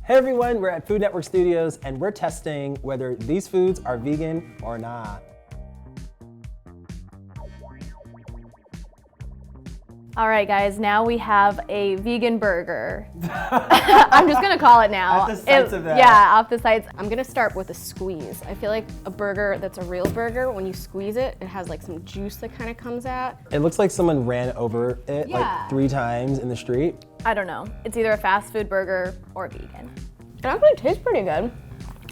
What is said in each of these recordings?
Hey everyone, we're at Food Network Studios and we're testing whether these foods are vegan or not. All right, guys, now we have a vegan burger. I'm just gonna call it now. At the sights of that. Yeah, off the sights. I'm gonna start with a squeeze. I feel like a burger that's a real burger, when you squeeze it, it has like some juice that kind of comes out. It looks like someone ran over it Yeah. like 3 times in the street. I don't know. It's either a fast food burger or vegan. It actually tastes pretty good.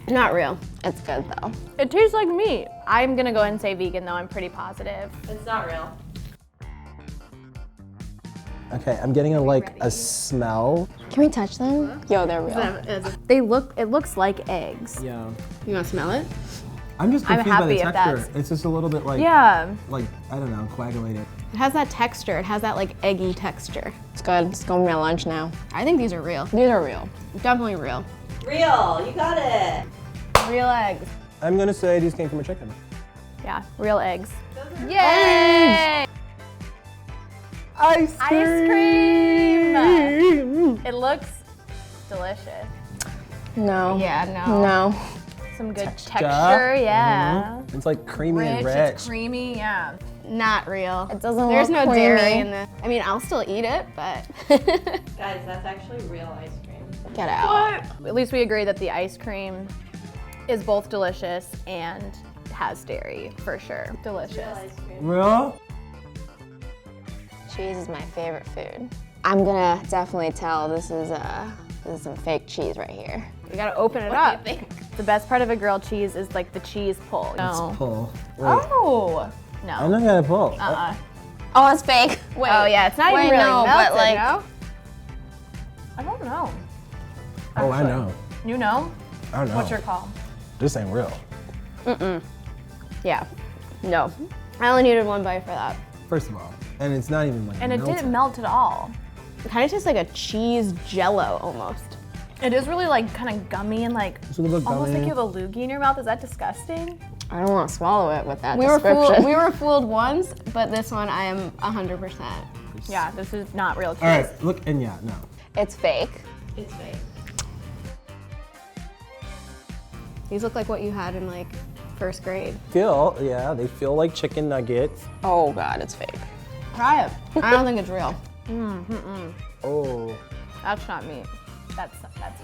Not real. It's good though. It tastes like meat. I'm gonna go ahead and say vegan though, I'm pretty positive. It's not real. Okay, I'm getting a smell. Can we touch them? Yo, they're real. It looks like eggs. Yeah. You wanna smell it? I'm just confused by the happy if texture. that's- It's just a little bit like, Yeah. like, I don't know, coagulated. It has that texture. It has that like eggy texture. It's good. It's going to be my lunch now. I think these are real. These are real. Definitely real. Real, you got it. Real eggs. I'm gonna say these came from a chicken. Yeah, real eggs. Yay! Ice cream! It looks delicious. No. Yeah, no. No. Some good texture, yeah. It's like creamy and Rich, rich. it's creamy, yeah. Not real. It doesn't There's look no creamy. dairy in this. I mean, I'll still eat it, but Guys, that's actually real ice cream. get out. At least we agree that the ice cream is both delicious and has dairy, for sure. Delicious. Ice cream. Real? Cheese is my favorite food. I'm gonna definitely tell this is some fake cheese right here. We gotta open it up. The best part of a grilled cheese is like the cheese pull. No. Pull. Wait. Oh! I'm No. not gonna pull. Oh, it's fake. Wait. Oh yeah, it's not Wait, even really no, melted, but, like- no? I don't know. Oh, I Actually. know. You know? I don't know. What's your call? This ain't real. Yeah. No. I only needed one bite for that. First of all. And it's not even like And it melted. didn't melt at all. It kind of tastes like a cheese jello almost. It is really like kind of gummy and like It's a little bit almost like gummy. you have a loogie in your mouth. Is that disgusting? I don't want to swallow it with that We were description. fooled once, but this one I am 100%. Yeah, this is not real cheese. All right, look, and yeah, no. It's fake. It's fake. These look like what you had in like first grade. Yeah, they feel like chicken nuggets. Oh God, it's fake. Try it. I don't think it's real. Oh. That's not meat. That's vegan.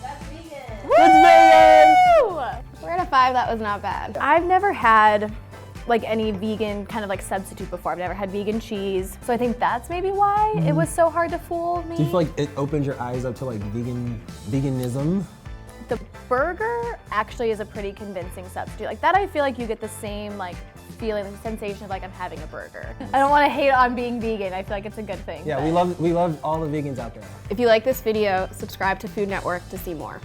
That's vegan. Woo! 4 out of 5, that was not bad. I've never had like any vegan kind of like substitute before. I've never had vegan cheese. So I think that's maybe why it was so hard to fool me. Do you feel like it opened your eyes up to like veganism? The burger actually is a pretty convincing substitute. Like that I feel like you get the same like feeling, the sensation of like I'm having a burger. I don't want to hate on being vegan. I feel like it's a good thing. Yeah, but- we love all the vegans out there. If you like this video, subscribe to Food Network to see more.